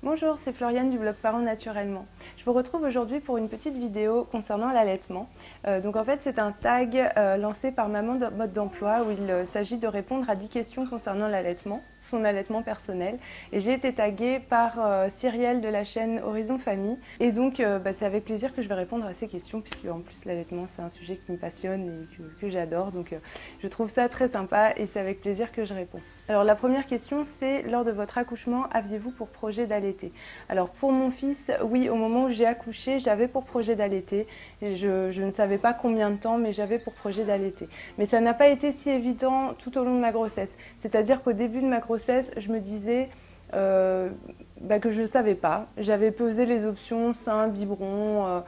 Bonjour, c'est Floriane du blog Parents Naturellement. Je vous retrouve aujourd'hui pour une petite vidéo concernant l'allaitement. Donc en fait c'est un tag lancé par Maman Mode d'Emploi où il s'agit de répondre à 10 questions concernant l'allaitement, son allaitement personnel. Et j'ai été taguée par Cyrielle de la chaîne Horizon Famille. Et donc c'est avec plaisir que je vais répondre à ces questions puisque en plus l'allaitement c'est un sujet qui me passionne et que j'adore. Donc je trouve ça très sympa et c'est avec plaisir que je réponds. Alors la première question c'est: lors de votre accouchement, aviez-vous pour projet d'allaiter? Alors pour mon fils, oui, au moment où j'ai accouché, j'avais pour projet d'allaiter. Je ne savais pas combien de temps, mais j'avais pour projet d'allaiter. Mais ça n'a pas été si évident tout au long de ma grossesse. C'est-à-dire qu'au début de ma grossesse, je me disais que je ne savais pas. J'avais pesé les options sein, biberon.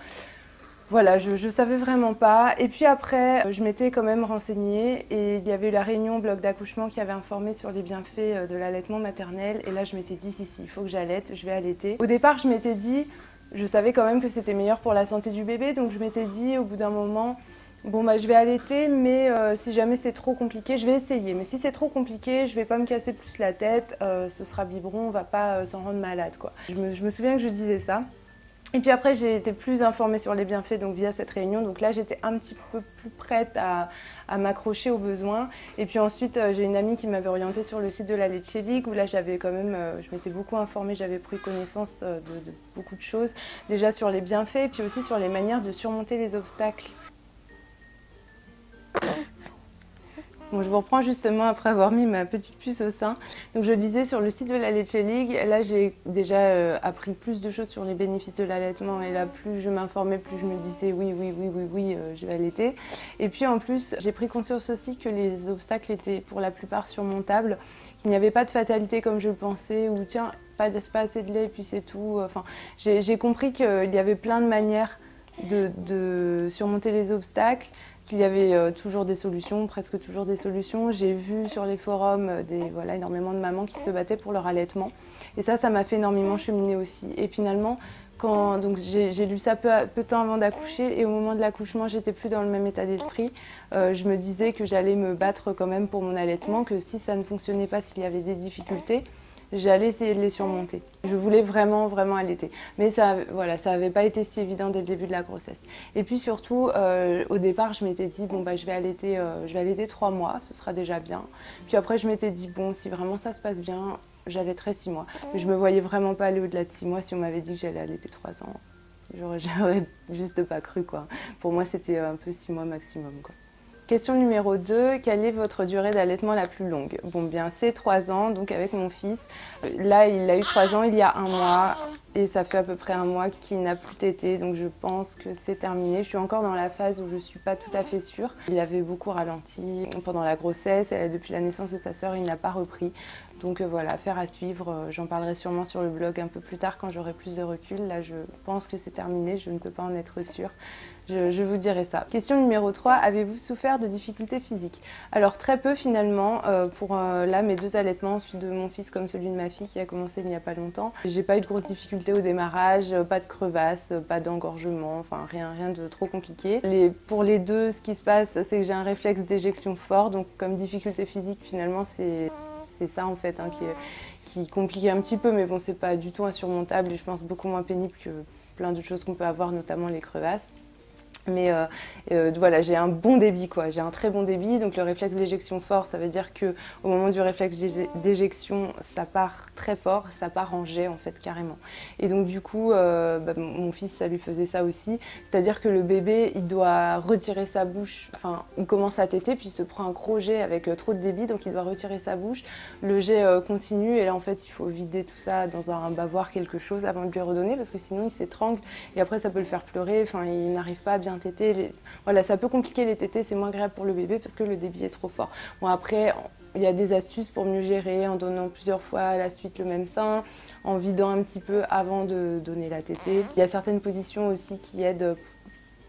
Voilà, je ne savais vraiment pas. Et puis après, je m'étais quand même renseignée et il y avait eu la réunion bloc d'accouchement qui avait informé sur les bienfaits de l'allaitement maternel. Et là, je m'étais dit, si, il faut que j'allaite, je vais allaiter. Au départ, je m'étais dit, je savais quand même que c'était meilleur pour la santé du bébé. Donc je m'étais dit, au bout d'un moment, bon, je vais allaiter, mais si jamais c'est trop compliqué, je vais essayer. Mais si c'est trop compliqué, je ne vais pas me casser plus la tête, ce sera biberon, on ne va pas s'en rendre malade, quoi. Je me souviens que je disais ça. Et puis après, j'ai été plus informée sur les bienfaits donc via cette réunion. Donc là, j'étais un petit peu plus prête à m'accrocher aux besoins. Et puis ensuite, j'ai une amie qui m'avait orientée sur le site de la Leche League où là, j'avais quand même, je m'étais beaucoup informée, j'avais pris connaissance de beaucoup de choses. Déjà sur les bienfaits et puis aussi sur les manières de surmonter les obstacles. Bon, je vous reprends justement après avoir mis ma petite puce au sein. Donc je disais sur le site de la Leche League, là j'ai déjà appris plus de choses sur les bénéfices de l'allaitement et là plus je m'informais, plus je me disais oui, je vais allaiter. Et puis en plus j'ai pris conscience aussi que les obstacles étaient pour la plupart surmontables, qu'il n'y avait pas de fatalité comme je le pensais ou tiens, pas assez de lait et puis c'est tout. Enfin, j'ai compris qu'il y avait plein de manières de surmonter les obstacles, qu'il y avait toujours des solutions, presque toujours des solutions. J'ai vu sur les forums énormément de mamans qui se battaient pour leur allaitement. Et ça m'a fait énormément cheminer aussi. Et finalement, j'ai lu ça peu de temps avant d'accoucher et au moment de l'accouchement, j'étais plus dans le même état d'esprit. Je me disais que j'allais me battre quand même pour mon allaitement, que si ça ne fonctionnait pas, s'il y avait des difficultés, j'allais essayer de les surmonter. Je voulais vraiment allaiter. Mais ça n'avait pas été si évident dès le début de la grossesse. Et puis surtout, au départ, je m'étais dit, je vais allaiter 3 mois, ce sera déjà bien. Puis après, je m'étais dit, bon, si vraiment ça se passe bien, j'allaiterai 6 mois. Mais je me voyais vraiment pas aller au-delà de 6 mois si on m'avait dit que j'allais allaiter 3 ans. J'aurais juste pas cru, quoi. Pour moi, c'était un peu 6 mois maximum, quoi. Question numéro 2, quelle est votre durée d'allaitement la plus longue? Bon, bien, c'est 3 ans, donc avec mon fils. Là, il a eu 3 ans il y a 1 mois et ça fait à peu près 1 mois qu'il n'a plus tété, donc je pense que c'est terminé. Je suis encore dans la phase où je ne suis pas tout à fait sûre. Il avait beaucoup ralenti pendant la grossesse et depuis la naissance de sa sœur, il n'a pas repris. Donc voilà, affaire à suivre. J'en parlerai sûrement sur le blog un peu plus tard quand j'aurai plus de recul. Là, je pense que c'est terminé, je ne peux pas en être sûre. Je vous dirai ça. Question numéro 3, avez-vous souffert de difficultés physiques? Alors très peu finalement, pour là mes 2 allaitements, celui de mon fils comme celui de ma fille qui a commencé il n'y a pas longtemps. J'ai pas eu de grosses difficultés au démarrage, pas de crevasses, pas d'engorgement, enfin rien de trop compliqué. Pour les 2, ce qui se passe, c'est que j'ai un réflexe d'éjection fort, donc comme difficulté physique finalement c'est ça en fait qui complique un petit peu, mais bon c'est pas du tout insurmontable et je pense beaucoup moins pénible que plein d'autres choses qu'on peut avoir, notamment les crevasses. Mais voilà, j'ai un bon débit, quoi. J'ai un très bon débit, donc le réflexe d'éjection fort, ça veut dire qu'au moment du réflexe d'éjection, ça part très fort, ça part en jet en fait carrément. Et donc du coup, mon fils, ça lui faisait ça aussi, c'est-à-dire que le bébé, il doit retirer sa bouche, enfin, il commence à téter, puis il se prend un gros jet avec trop de débit, donc il doit retirer sa bouche. Le jet continue, et là en fait, il faut vider tout ça dans un bavoir, quelque chose, avant de lui redonner, parce que sinon il s'étrangle, et après ça peut le faire pleurer, enfin, il n'arrive pas à bien téter. Voilà, ça peut compliquer les tétés, c'est moins agréable pour le bébé parce que le débit est trop fort. Bon, après, il y a des astuces pour mieux gérer en donnant plusieurs fois à la suite le même sein, en vidant un petit peu avant de donner la tétée. Il y a certaines positions aussi qui aident,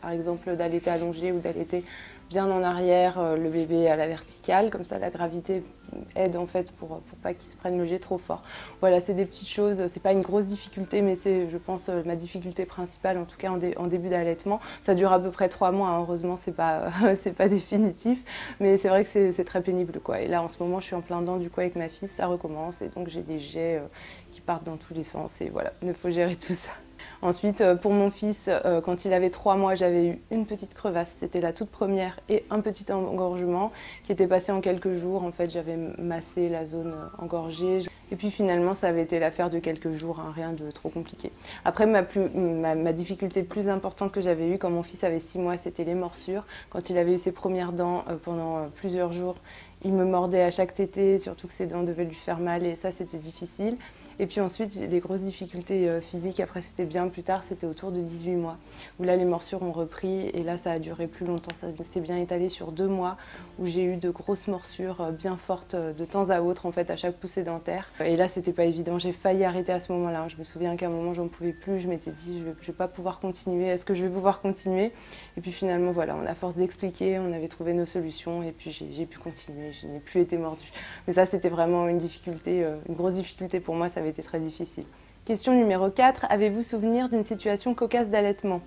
par exemple d'allaiter allongé ou d'allaiter bien en arrière, le bébé à la verticale, comme ça la gravité aide en fait pour pas qu'il se prenne le jet trop fort. Voilà, c'est des petites choses, c'est pas une grosse difficulté, mais c'est, je pense, ma difficulté principale, en tout cas en début d'allaitement. Ça dure à peu près 3 mois, hein. Heureusement c'est pas définitif, mais c'est vrai que c'est très pénible, quoi. Et là en ce moment je suis en plein dedans du coup avec ma fille, ça recommence et donc j'ai des jets qui partent dans tous les sens et voilà, il faut gérer tout ça. Ensuite, pour mon fils, quand il avait 3 mois, j'avais eu une petite crevasse, c'était la toute première, et un petit engorgement qui était passé en quelques jours. En fait, j'avais massé la zone engorgée. Et puis finalement, ça avait été l'affaire de quelques jours, hein, rien de trop compliqué. Après, ma difficulté plus importante que j'avais eue quand mon fils avait 6 mois, c'était les morsures. Quand il avait eu ses premières dents pendant plusieurs jours, il me mordait à chaque tétée, surtout que ses dents devaient lui faire mal, et ça, c'était difficile. Et puis ensuite, les grosses difficultés physiques, après c'était bien plus tard, c'était autour de 18 mois, où là les morsures ont repris, et là ça a duré plus longtemps, ça s'est bien étalé sur 2 mois, où j'ai eu de grosses morsures bien fortes de temps à autre, en fait, à chaque poussée dentaire. Et là c'était pas évident, j'ai failli arrêter à ce moment-là. Je me souviens qu'à un moment j'en pouvais plus, je m'étais dit je vais pas pouvoir continuer, est-ce que je vais pouvoir continuer? Et puis finalement voilà, à force d'expliquer, on avait trouvé nos solutions, et puis j'ai pu continuer, je n'ai plus été mordue. Mais ça c'était vraiment une difficulté, une grosse difficulté pour moi, ça avait été très difficile. Question numéro 4, avez-vous souvenir d'une situation cocasse d'allaitement?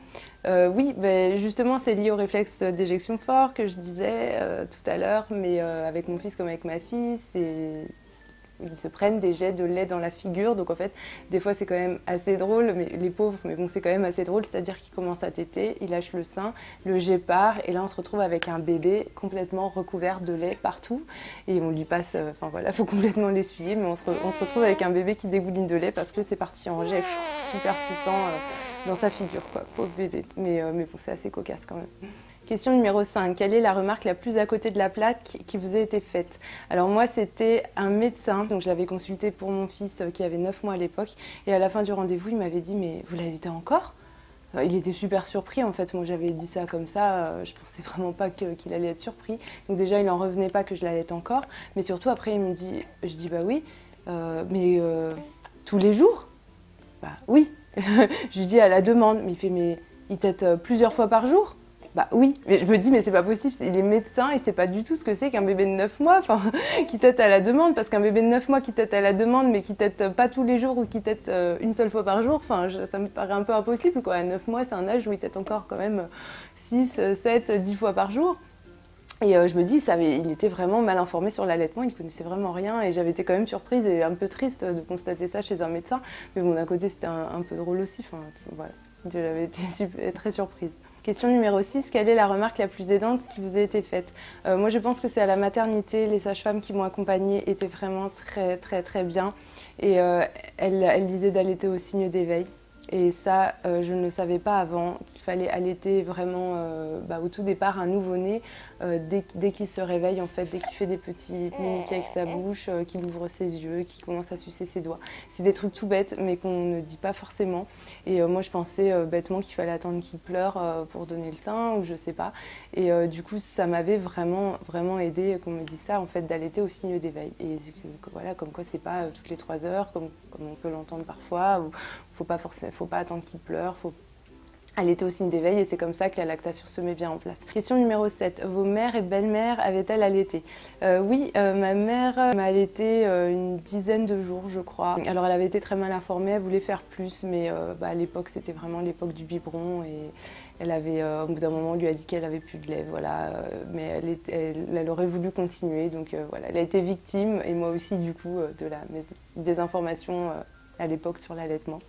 Oui, justement c'est lié au réflexe d'éjection fort que je disais tout à l'heure, mais avec mon fils comme avec ma fille, ils se prennent des jets de lait dans la figure, donc en fait des fois c'est quand même assez drôle, mais les pauvres, mais bon c'est quand même assez drôle, c'est-à-dire qu'ils commencent à téter, ils lâchent le sein, le jet part, et là on se retrouve avec un bébé complètement recouvert de lait partout, et on lui passe, enfin voilà, faut complètement l'essuyer, mais on se retrouve avec un bébé qui dégouline de lait parce que c'est parti en jet super puissant dans sa figure, quoi, pauvre bébé, mais bon c'est assez cocasse quand même. Question numéro 5. Quelle est la remarque la plus à côté de la plaque qui vous a été faite? Alors moi, c'était un médecin, donc je l'avais consulté pour mon fils qui avait 9 mois à l'époque, et à la fin du rendez-vous, il m'avait dit « mais vous l'allaitez encore ?» Il était super surpris en fait, moi j'avais dit ça comme ça, je pensais vraiment pas qu'il allait être surpris. Donc déjà, il n'en revenait pas que je l'allaite encore, mais surtout après, il me dit, je dis « bah oui, mais tous les jours ?» Bah oui, je lui dis à la demande, mais il fait « mais il tète plusieurs fois par jour ?» Bah oui, mais je me dis, mais c'est pas possible, il est médecin, il sait pas du tout ce que c'est qu'un bébé de 9 mois, enfin, qui tète à la demande, parce qu'un bébé de 9 mois qui tète à la demande, mais qui tète pas tous les jours ou qui tète une seule fois par jour, enfin, ça me paraît un peu impossible, quoi. À 9 mois, c'est un âge où il tète encore quand même 6, 7, 10 fois par jour. Et je me dis, il était vraiment mal informé sur l'allaitement, il connaissait vraiment rien, et j'avais été quand même surprise et un peu triste de constater ça chez un médecin, mais bon, d'un côté, c'était un peu drôle aussi, enfin, voilà, j'avais été très surprise. Question numéro 6, quelle est la remarque la plus aidante qui vous a été faite? Moi je pense que c'est à la maternité, les sages-femmes qui m'ont accompagnée étaient vraiment très bien. Et elles disaient d'allaiter au signe d'éveil. Et ça, je ne le savais pas avant, qu'il fallait allaiter vraiment au tout départ un nouveau-né dès qu'il se réveille, en fait, dès qu'il fait des petites mimiques avec sa bouche, qu'il ouvre ses yeux, qu'il commence à sucer ses doigts. C'est des trucs tout bêtes, mais qu'on ne dit pas forcément. Et moi, je pensais bêtement qu'il fallait attendre qu'il pleure pour donner le sein, ou je sais pas. Et du coup, ça m'avait vraiment aidé qu'on me dise ça, en fait, d'allaiter au signe d'éveil. Et voilà, comme quoi, c'est pas toutes les 3 heures, comme on peut l'entendre parfois, ou faut pas attendre qu'il pleure, faut allaiter au signe d'éveil, et c'est comme ça que la lactation se met bien en place. Question numéro 7. Vos mères et belle-mères avaient-elles allaité? Oui, ma mère m'a allaité une dizaine de jours, je crois. Alors elle avait été très mal informée, elle voulait faire plus, mais à l'époque c'était vraiment l'époque du biberon, et elle avait, au bout d'un moment, on lui a dit qu'elle avait plus de lait, voilà, mais elle aurait voulu continuer, donc voilà, elle a été victime, et moi aussi du coup, des informations à l'époque sur l'allaitement.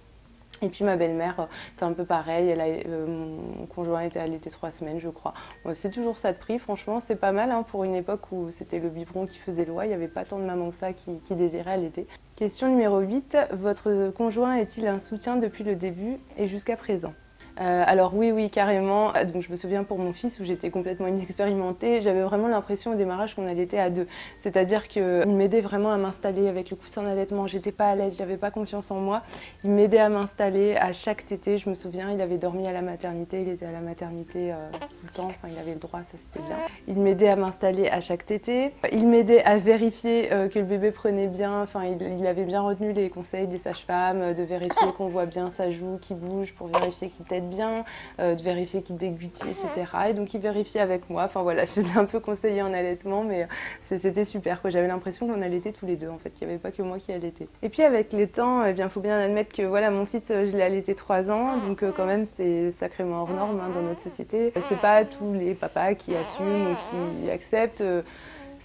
Et puis ma belle-mère, c'est un peu pareil, mon conjoint était allaité 3 semaines, je crois. Bon, c'est toujours ça de prix, franchement, c'est pas mal hein, pour une époque où c'était le biberon qui faisait loi, il n'y avait pas tant de mamans que ça qui désiraient allaiter. Question numéro 8, votre conjoint est-il un soutien depuis le début et jusqu'à présent? Alors oui, carrément. Donc je me souviens pour mon fils où j'étais complètement inexpérimentée, j'avais vraiment l'impression au démarrage qu'on allaitait à 2. C'est-à-dire qu'il m'aidait vraiment à m'installer avec le coussin d'allaitement, j'étais pas à l'aise, j'avais pas confiance en moi. Il m'aidait à m'installer à chaque tétée, je me souviens, il avait dormi à la maternité, il était à la maternité tout le temps, enfin il avait le droit, ça c'était bien. Il m'aidait à m'installer à chaque tétée, il m'aidait à vérifier que le bébé prenait bien, enfin il avait bien retenu les conseils des sages-femmes, de vérifier qu'on voit bien sa joue qui bouge pour vérifier qu'il tète bien, de vérifier qu'il déglutit, etc. Et donc il vérifiait avec moi, enfin voilà, je faisais un peu conseiller en allaitement, mais c'était super, quoi. J'avais l'impression qu'on allaitait tous les deux, en fait, qu'il n'y avait pas que moi qui allaitais. Et puis avec les temps, eh bien, faut bien admettre que voilà, mon fils, je l'ai allaité 3 ans, donc quand même c'est sacrément hors norme hein, dans notre société. C'est pas tous les papas qui assument ou qui acceptent.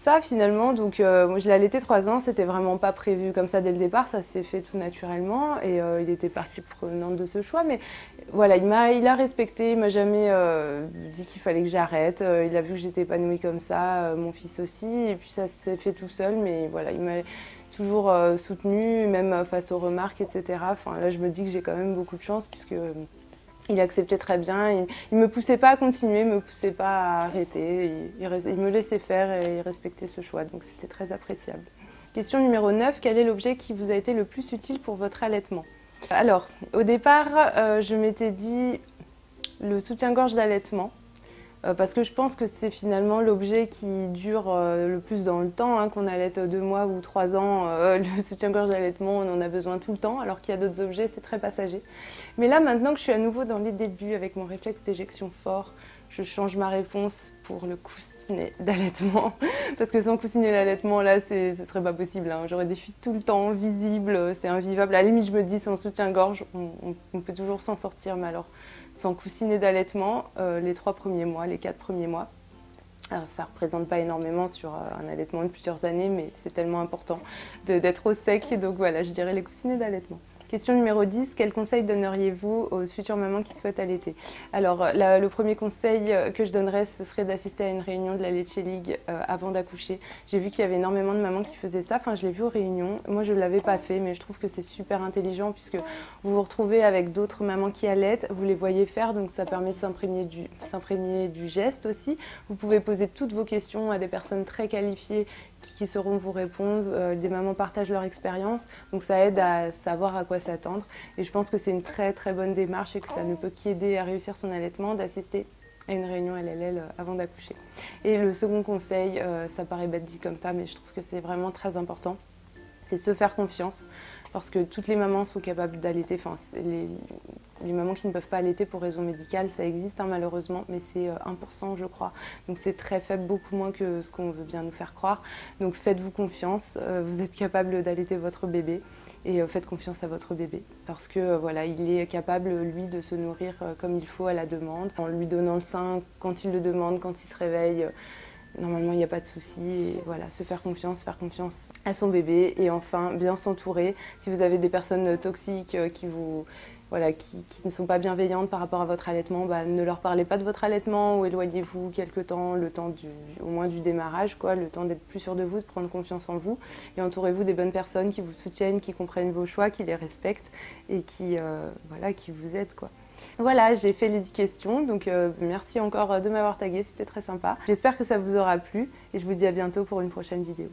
ça finalement. Donc moi je l'ai allaité 3 ans, c'était vraiment pas prévu comme ça dès le départ, ça s'est fait tout naturellement et il était partie prenante de ce choix. Mais voilà, il a respecté, il m'a jamais dit qu'il fallait que j'arrête. Il a vu que j'étais épanouie comme ça, mon fils aussi, et puis ça s'est fait tout seul. Mais voilà, il m'a toujours soutenue, même face aux remarques, etc. Enfin là je me dis que j'ai quand même beaucoup de chance puisque il acceptait très bien, il me poussait pas à continuer, il me poussait pas à arrêter, il me laissait faire et il respectait ce choix, donc c'était très appréciable. Question numéro 9, quel est l'objet qui vous a été le plus utile pour votre allaitement? Alors, au départ, je m'étais dit le soutien-gorge d'allaitement, parce que je pense que c'est finalement l'objet qui dure le plus dans le temps, hein, qu'on allaite 2 mois ou 3 ans, le soutien-gorge d'allaitement, on en a besoin tout le temps, alors qu'il y a d'autres objets, c'est très passager. Mais là, maintenant que je suis à nouveau dans les débuts avec mon réflexe d'éjection fort, je change ma réponse pour le coussinet d'allaitement, parce que sans coussinet d'allaitement, là, ce serait pas possible, hein. J'aurais des fuites tout le temps, visibles, c'est invivable. À la limite, je me dis, sans soutien-gorge, on peut toujours s'en sortir, mais alors sans coussinet d'allaitement, les 3 premiers mois, les 4 premiers mois. Alors ça ne représente pas énormément sur un allaitement de plusieurs années, mais c'est tellement important d'être au sec, donc voilà, je dirais les coussinets d'allaitement. Question numéro 10, quel conseil donneriez-vous aux futures mamans qui souhaitent allaiter? Alors le premier conseil que je donnerais, ce serait d'assister à une réunion de la Leche League avant d'accoucher. J'ai vu qu'il y avait énormément de mamans qui faisaient ça, enfin je l'ai vu aux réunions. Moi je ne l'avais pas fait, mais je trouve que c'est super intelligent puisque vous vous retrouvez avec d'autres mamans qui allaitent, vous les voyez faire, donc ça permet de s'imprégner du geste aussi. Vous pouvez poser toutes vos questions à des personnes très qualifiées qui sauront vous répondre, des mamans partagent leur expérience, donc ça aide à savoir à quoi s'attendre. Et je pense que c'est une très très bonne démarche et que ça ne peut qu'aider à réussir son allaitement d'assister à une réunion LLL avant d'accoucher. Et le second conseil, ça paraît bête dit comme ça, mais je trouve que c'est vraiment très important, c'est se faire confiance. Parce que toutes les mamans sont capables d'allaiter, enfin les mamans qui ne peuvent pas allaiter pour raison médicale, ça existe hein, malheureusement, mais c'est 1% je crois. Donc c'est très faible, beaucoup moins que ce qu'on veut bien nous faire croire. Donc faites-vous confiance, vous êtes capable d'allaiter votre bébé et faites confiance à votre bébé. Parce que voilà, il est capable lui de se nourrir comme il faut à la demande, en lui donnant le sein quand il le demande, quand il se réveille. Normalement, il n'y a pas de souci. Et voilà, se faire confiance à son bébé. Et enfin, bien s'entourer. Si vous avez des personnes toxiques qui ne sont pas bienveillantes par rapport à votre allaitement, bah, ne leur parlez pas de votre allaitement ou éloignez-vous quelque temps, au moins du démarrage, quoi, le temps d'être plus sûr de vous, de prendre confiance en vous. Et entourez-vous des bonnes personnes qui vous soutiennent, qui comprennent vos choix, qui les respectent et qui vous aident, quoi. Voilà, j'ai fait les 10 questions, donc merci encore de m'avoir tagué, c'était très sympa. J'espère que ça vous aura plu et je vous dis à bientôt pour une prochaine vidéo.